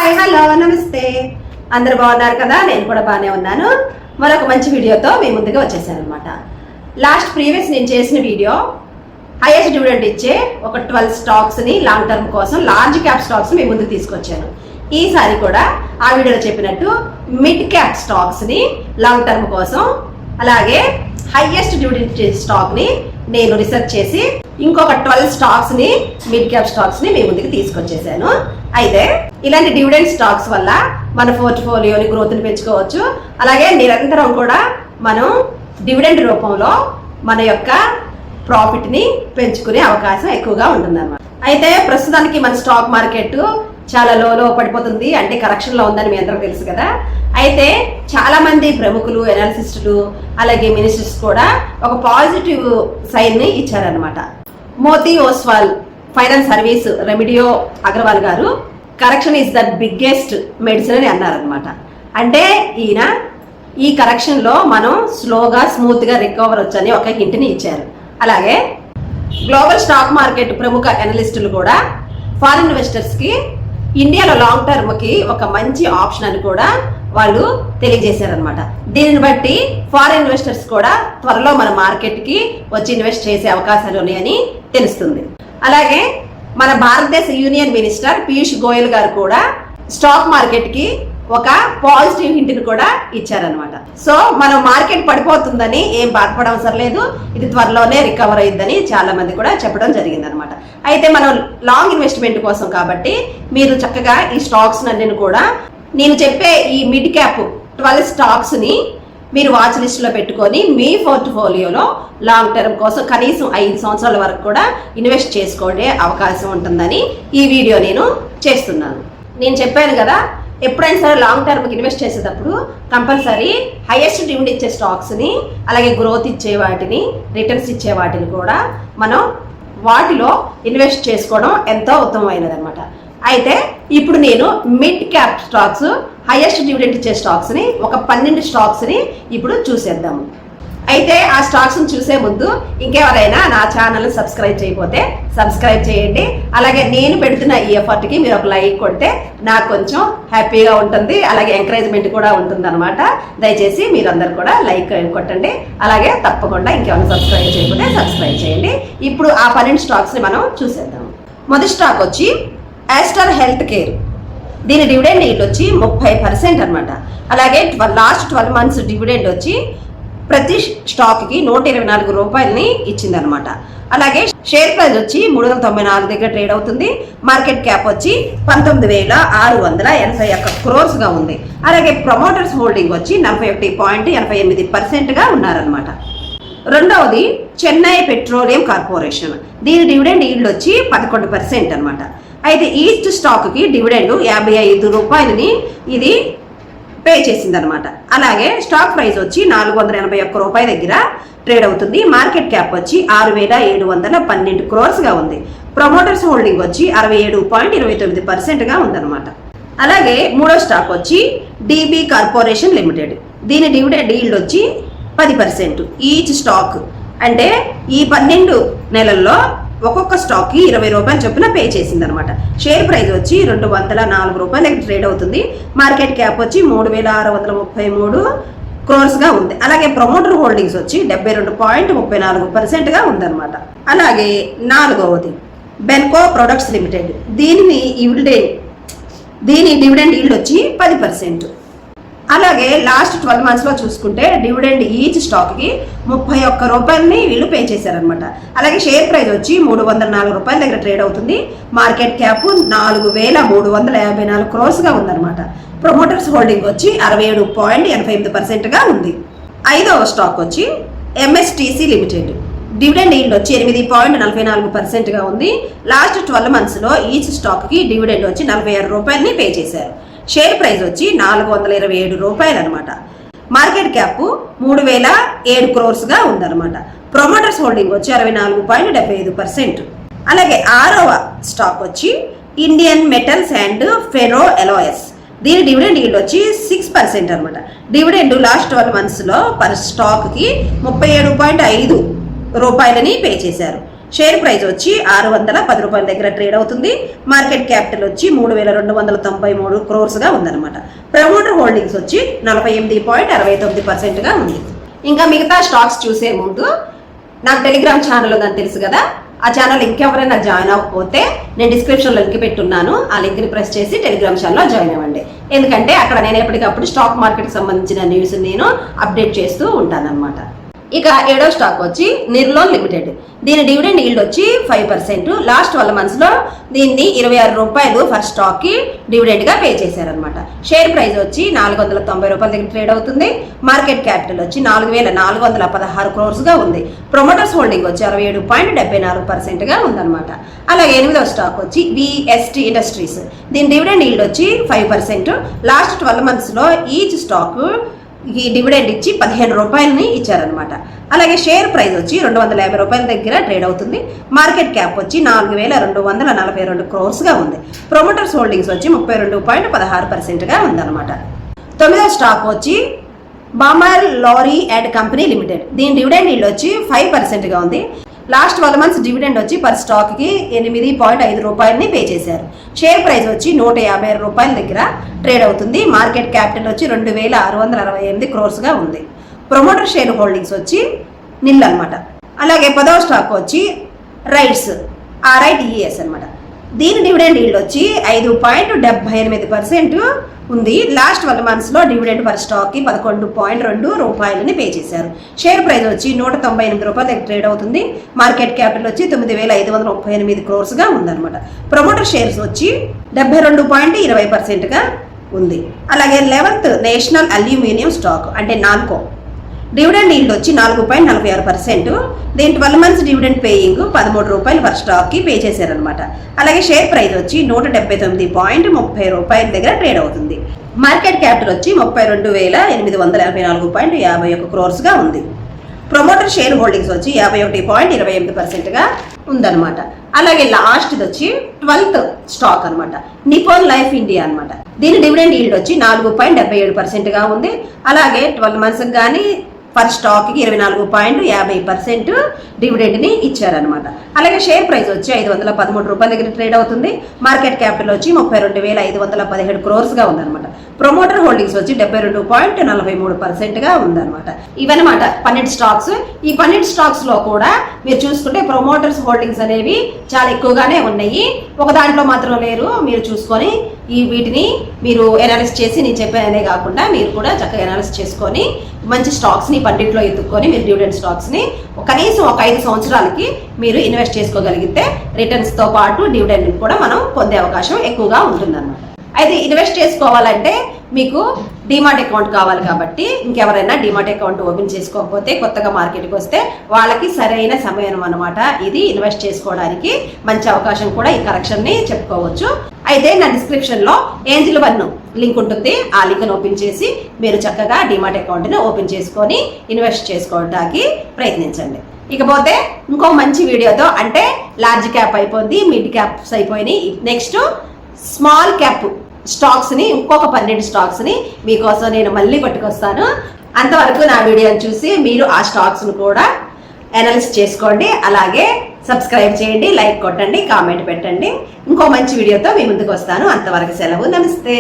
Hi hello నమస్తే అందరూ బాగున్నారు కదా నేను కూడా బాగానే ఉన్నాను మరొక మంచి వీడియోతో మీ ముందుకు వచ్చేసాను అన్నమాట ప్రీవియస్ నేను చేసిన వీడియో హైయెస్ట్ డివిడెండ్ ఇచ్చే ఒక 12 స్టాక్స్ ని లాంగ్ టర్మ్ కోసం లార్జ్ క్యాప్ స్టాక్స్ మీ ముందుకు తీసుకొచ్చాను ఈసారి కూడా ఆ వీడియోలో చెప్పినట్టు మిడ్ క్యాప్ స్టాక్స్ ని లాంగ్ టర్మ్ కోసం అలాగే హైయెస్ట్ డివిడెండ్ ఇచ్చే స్టాక్ ని నేను రీసెర్చ్ చేసి ఇంకొక 12 స్టాక్స్ ని మిడ్ క్యాప్ స్టాక్స్ ని మీ ముందుకు తీసుకొచ్చేసాను అయితే ఇలాంటి డివిడెండ్ స్టాక్స్ వల్ల మన పోర్ట్ఫోలియోని గ్రోత్ ని పెంచుకోవచ్చు అలాగే నిరంతరం కూడా మనం డివిడెండ్ రూపంలో మన యొక్క ప్రాఫిట్ ని పెంచుకునే అవకాశం ఎక్కువగా ఉంటుందన్నమాట అయితే ప్రస్తుతానికి మన స్టాక్ మార్కెట్ చాలా లో పడిపోతుంది అంటే కరెక్షన్ లో ఉందని మీ అందరికీ తెలుసు కదా అయితే చాలా మంది ప్రముఖులు ఎనాలిసిస్టులు అలాగే మినిస్టర్స్ కూడా ఒక పాజిటివ్ సైన్ ని ఇచ్చారనమాట మోతీ ఓస్వాల్ ఫైనాన్స్ సర్వీస్ రెమిడియో అగర్వాల్ గారు correction is the biggest medicine అని అన్నారనమాట అంటే ఈయన ఈ కరెక్షన్ లో మనం స్లోగా స్మూత్ గా రికవర్ వచ్చని ఒక హింట్ ని ఇచ్చారు అలాగే గ్లోబల్ స్టాక్ మార్కెట్ ప్రముఖ అనలిస్టులు కూడా ఫారిన్ ఇన్వెస్టర్స్ కి ఇండియాలో లాంగ్ టర్మ్ కి ఒక మంచి ఆప్షన్ అని కూడా వాళ్ళు తెలియజేశారనమాట దీనిని బట్టి ఫారిన్ ఇన్వెస్టర్స్ కూడా త్వరలో మన మార్కెట్ కి వచ్చి ఇన్వెస్ట్ చేసే అవకాశాలు ఉన్నాయని తెలుస్తుంది అలాగే మన భారతదేశ యూనియన్ మినిస్టర్ పీయూష్ గోయల్ గారు కూడా స్టాక్ మార్కెట్ కి ఒక పాజిటివ్ హింట్ ని కూడా ఇచ్చారనమాట సో మనం మార్కెట్ పడిపోతుందని ఏం బాధపడవసరం లేదు ఇది త్వరలోనే రికవర్ అయ్యిద్దని చాలా మంది కూడా చెప్పడం జరిగింది అనమాట అయితే మనం లాంగ్ ఇన్వెస్ట్మెంట్ కోసం కాబట్టి మీరు చక్కగా ఈ స్టాక్స్ అన్నిని కూడా నేను చెప్పే ఈ మిడ్ క్యాప్ 12 స్టాక్స్ ని మీరు వాచ్ లిస్ట్ లో పెట్టుకొని మీ పోర్ట్ఫోలియోలో లాంగ్ టర్మ్ కోసం కనీసం 5 సంవత్సరాల వరకు కూడా ఇన్వెస్ట్ చేసుకునే అవకాశం ఉంటుందని ఈ వీడియో నేను చేస్తున్నాను నేను చెప్పాను కదా ఎప్పుడైనా సరే లాంగ్ టర్మ్కి ఇన్వెస్ట్ చేసేటప్పుడు కంపల్సరీ హైయెస్ట్ డివిడెండ్ ఇచ్చే స్టాక్స్ని అలాగే గ్రోత్ ఇచ్చే వాటిని రిటర్న్స్ ఇచ్చే వాటిని కూడా మనం వాటిలో ఇన్వెస్ట్ చేసుకోవడం ఎంతో ఉత్తమమైనది అనమాట అయితే ఇప్పుడు నేను mid cap stocks highest dividend ఇచ్చే స్టాక్స్ని ఒక 12 స్టాక్స్ని ఇప్పుడు చూసేద్దాము అయితే ఆ స్టాక్స్ చూసే ముందు ఇంకెవరైనా నా ఛానల్ సబ్స్క్రైబ్ చేయకపోతే సబ్స్క్రైబ్ చేయండి అలాగే నేను పెడుతున్న ఈ ఎఫర్ట్కి మీరు ఒక లైక్ కొడితే నాకు కొంచెం హ్యాపీగా ఉంటుంది అలాగే ఎంకరేజ్మెంట్ కూడా ఉంటుంది అనమాట దయచేసి మీరందరూ కూడా లైక్ కొట్టండి అలాగే తప్పకుండా ఇంకేమైనా సబ్స్క్రైబ్ చేయకపోతే సబ్స్క్రైబ్ చేయండి ఇప్పుడు ఆ 12 స్టాక్స్ని మనం చూసేద్దాం మొదటి స్టాక్ వచ్చి ఆస్టర్ హెల్త్ కేర్ దీని డివిడెండ్ ఈల్డ్ వచ్చి 30% అనమాట అలాగే లాస్ట్ 12 months డివిడెండ్ వచ్చి ప్రతి స్టాక్కి 124 రూపాయలని ఇచ్చిందనమాట అలాగే షేర్ ప్రైస్ వచ్చి 394 దగ్గర ట్రేడ్ అవుతుంది మార్కెట్ క్యాప్ వచ్చి 19,681 crores గా ఉంది అలాగే ప్రమోటర్స్ హోల్డింగ్ వచ్చి 41.88% గా ఉన్నారనమాట రెండవది చెన్నై పెట్రోలియం కార్పొరేషన్ దీని డివిడెండ్ ఈల్డ్ వచ్చి 11% అనమాట అయితే ఈస్ట్ స్టాక్కి డివిడెండ్ 55 రూపాయలని ఇది పే చేసిందనమాట అలాగే స్టాక్ ప్రైస్ వచ్చి 481 రూపాయల దగ్గర ట్రేడ్ అవుతుంది మార్కెట్ క్యాప్ వచ్చి 6,712 crores గా ఉంది ప్రమోటర్స్ హోల్డింగ్ వచ్చి 67.29% గా ఉందన్నమాట అలాగే మూడో స్టాక్ వచ్చి డిబి కార్పొరేషన్ లిమిటెడ్ దీని డివిడెండ్ ఈల్డ్ వచ్చి 10% ఈచ్ స్టాక్ అంటే ఈ 12 నెలల్లో ఒక్కొక్క స్టాక్ కి 20 రూపాయలు చొప్పున పే చేసింది అనమాట షేర్ ప్రైస్ వచ్చి 204 రూపాయల ట్రేడ్ అవుతుంది మార్కెట్ క్యాప్ వచ్చి 3,633 crores గా ఉంది అలాగే ప్రమోటర్ హోల్డింగ్స్ వచ్చి 72.34% గా ఉందన్నమాట అలాగే నాలుగవది బెన్కో ప్రొడక్ట్స్ లిమిటెడ్ దీని డివిడెండ్ ఈల్డ్ వచ్చి 10% అలాగే లాస్ట్ 12 months లో చూసుకుంటే డివిడెండ్ ఈచ్ స్టాక్ కి 31 రూపాయలని వీళ్ళు పే చేశారనమాట అలాగే షేర్ ప్రైస్ వచ్చి 304 రూపాయల దగ్గర ట్రేడ్ అవుతుంది మార్కెట్ క్యాప్ 4,354 crores గా ఉందన్నమాట ప్రమోటర్స్ హోల్డింగ్ వచ్చి 67.88% గా ఉంది ఐదవ స్టాక్ వచ్చి ఎంఎస్టిసి లిమిటెడ్ డివిడెండ్ ఈల్డ్ వచ్చి 8.44% గా ఉంది లాస్ట్ 12 months లో ఈచ్ స్టాక్ కి డివిడెండ్ వచ్చి 46 రూపాయలని పే చేశారు షేర్ ప్రైస్ వచ్చి 427 రూపాయలు అనమాట మార్కెట్ క్యాప్ 3,007 crores గా ఉందన్నమాట ప్రమోటర్స్ హోల్డింగ్ వచ్చి 64.75% అలాగే ఆరవ స్టాక్ వచ్చి ఇండియన్ మెటల్స్ అండ్ ఫెరో ఎలాయస్ దీని డివిడెండ్ ఈల్డ్ వచ్చి 6% అనమాట డివిడెండ్ లాస్ట్ 12 months లో పర్ స్టాక్ కి 37.5 రూపాయలని పే చేశారు షేర్ ప్రైస్ వచ్చి 610 రూపాయల దగ్గర ట్రేడ్ అవుతుంది. మార్కెట్ క్యాపిటల్ వచ్చి 3293 crores గా ఉందన్నమాట. ప్రమోటర్ హోల్డింగ్స్ వచ్చి 48.69% గా ఉంది. ఇంకా మిగతా స్టాక్స్ చూసే ముందు నాకు టెలిగ్రామ్ ఛానల్ ఉందని తెలుసు కదా, ఆ ఛానల్ ఇంకెవరైనా జాయిన్ అవ్వకపోతే నేను డిస్క్రిప్షన్లో లింక్ పెట్టున్నాను. ఆ లింక్ని ప్రెస్ చేసి టెలిగ్రామ్ ఛానల్లో జాయిన్ అవ్వండి. ఎందుకంటే అక్కడ నేను ఎప్పటికప్పుడు స్టాక్ మార్కెట్కి సంబంధించిన న్యూస్ నేను అప్డేట్ చేస్తూ ఉంటాను అనమాట. ఇక 7వ స్టాక్ వచ్చి నిర్లోన్ లిమిటెడ్. దీని డివిడెండ్ ఈల్డ్ వచ్చి 5%. లాస్ట్ 12 months లో దీన్ని 26 రూపాయలు ఫర్ స్టాక్ కి డివిడెండ్ గా పే చేశారనమాట. షేర్ ప్రైస్ వచ్చి 490 రూపాయల దగ్గర ట్రేడ్ అవుతుంది. మార్కెట్ క్యాపిటల్ వచ్చి 4416 crores గా ఉంది. ప్రమోటర్స్ హోల్డింగ్ వచ్చి 67.74% గా ఉందన్నమాట. అలాగే 8వ స్టాక్ వచ్చి VST ఇండస్ట్రీస్. దీని డివిడెండ్ ఈల్డ్ వచ్చి 5%. లాస్ట్ 12 months లో ఈచ్ స్టాక్ ఈ డివిడెండ్ ఇచ్చి 15 రూపాయలని ఇచ్చారనమాట. అలాగే షేర్ ప్రైస్ వచ్చి 250 రూపాయల దగ్గర ట్రేడ్ అవుతుంది. మార్కెట్ క్యాప్ వచ్చి 4242 crores గా ఉంది. ప్రమోటర్స్ హోల్డింగ్స్ వచ్చి 32.16% గా ఉందన్నమాట. 9వ స్టాక్ వచ్చి Balmer lorry and company limited. దీని డివిడెండ్ ఈల్డ్ వచ్చి 5% గా ఉంది. లాస్ట్ 12 months డివిడెండ్ వచ్చి పర్ స్టాక్ కి 8.5 రూపాయలని పే చేశారు. షేర్ ప్రైస్ వచ్చి 156 రూపాయల దగ్గర ట్రేడ్ అవుతుంది. మార్కెట్ క్యాపిటల్ వచ్చి 2668 crores గా ఉంది. ప్రమోటర్ షేర్ హోల్డింగ్స్ వచ్చి నిల్ అనమాట. అలాగే 10వ స్టాక్ వచ్చి రైట్స్ RITES అనమాట. దీని డివిడెండ్ ఈల్డ్ వచ్చి 5.78% ఉంది. లాస్ట్ 12 months లో డివిడెండ్ పర్ స్టాక్ కి 11.2 రూపాయలని పే చేశారు. షేర్ ప్రైస్ వచ్చి 198 రూపాయల దగ్గర ట్రేడ్ అవుతుంది. మార్కెట్ క్యాపిటల్ వచ్చి 9538 crores గా ఉందన్నమాట. ప్రమోటర్ షేర్స్ వచ్చి 72.20% గా ఉంది. అలాగే 11th నేషనల్ అల్యూమినియం స్టాక్ అంటే నాల్కో. డివిడెండ్ ఈల్డ్ వచ్చి 4.46%. దీని 12 months డివిడెండ్ పేయింగ్ 13 రూపాయలు పర్ స్టాక్ కి పే చేశారనమాట. అలాగే షేర్ ప్రైస్ వచ్చి 179.30 రూపాయల దగ్గర ట్రేడ్ అవుతుంది. మార్కెట్ క్యాపిటల్ వచ్చి 32,884.51 crores గా ఉంది. ప్రమోటర్ షేర్ హోల్డింగ్స్ వచ్చి 51.28% గా ఉందన్నమాట. అలాగే లాస్ట్ వచ్చి 12th స్టాక్ అనమాట, నిపాన్ లైఫ్ ఇండియా అనమాట. దీని డివిడెండ్ ఈల్డ్ వచ్చి 4.77% గా ఉంది. అలాగే 12 months కానీ పర్ స్టాక్ కి 24.50% డివిడెండ్ ని ఇచ్చారనమాట. అలాగే షేర్ ప్రైస్ వచ్చి 513 రూపాయల దగ్గర ట్రేడ్ అవుతుంది. మార్కెట్ క్యాపిటల్ వచ్చి 32,517 crores గా ఉందన్నమాట. ప్రమోటర్ హోల్డింగ్స్ వచ్చి 72.43% గా ఉందన్నమాట. ఇవన్నమాట 12 స్టాక్స్. ఈ 12 స్టాక్స్ లో కూడా మీరు చూసుకుంటే ప్రమోటర్స్ హోల్డింగ్స్ అనేవి చాలా ఎక్కువగానే ఉన్నాయి. ఒక దాంట్లో మాత్రం లేరు. మీరు చూసుకొని వీటిని మీరు ఎనాలిసిస్ చేసి నేను చెప్పాననే కాకుండా మీరు కూడా చక్కగా ఎనాలిసిస్ చేసుకొని మంచి స్టాక్స్ ని పండిట్లో ఎత్తుక్కొని మీరు డివిడెండ్ స్టాక్స్ ని కనీసం ఒక 5 సంవత్సరాలకి మీరు ఇన్వెస్ట్ చేసుకోగలిగితే రిటర్న్స్ తో పాటు డివిడెండ్ కూడా మనం పొందే అవకాశం ఎక్కువగా ఉంటుందన్నమాట. అయితే ఇన్వెస్ట్ చేసుకోవాలంటే మీకు డిమాట్ అకౌంట్ కావాలి కాబట్టి ఇంకెవరైనా డిమాట్ అకౌంట్ ఓపెన్ చేసుకోకపోతే కొత్తగా మార్కెట్కి వస్తే వాళ్ళకి సరైన సమయం అనమాట. ఇది ఇన్వెస్ట్ చేసుకోవడానికి మంచి అవకాశం కూడా ఈ కరెక్షన్ ని చెప్పుకోవచ్చు. అయితే నా డిస్క్రిప్షన్ లో ఏంజిల్ 1 లింక్ ఉంటుంది. ఆ లింక్ ఓపెన్ చేసి మీరు చక్కగా డిమాట్ అకౌంట్ ని ఓపెన్ చేసుకొని ఇన్వెస్ట్ చేసుకోవడానికి ప్రయత్నించండి. ఇకపోతే ఇంకో మంచి వీడియోతో, అంటే లార్జ్ క్యాప్ అయిపోయింది, మిడ్ క్యాప్స్ అయిపోయినాయి, నెక్స్ట్ స్మాల్ క్యాప్ స్టాక్స్ ని ఇంకొక 12 స్టాక్స్ ని మీకోసం నేను మళ్ళీ పట్టుకొస్తాను. అంతవరకు నా వీడియోని చూసి మీరు ఆ స్టాక్స్ ను కూడా అనాలిసిస్ చేసుకోండి. అలాగే సబ్స్క్రైబ్ చేయండి, లైక్ కొట్టండి, కామెంట్ పెట్టండి. ఇంకో మంచి వీడియోతో మీ ముందుకు వస్తాను. అంతవరకు సెలవు, నమస్తే.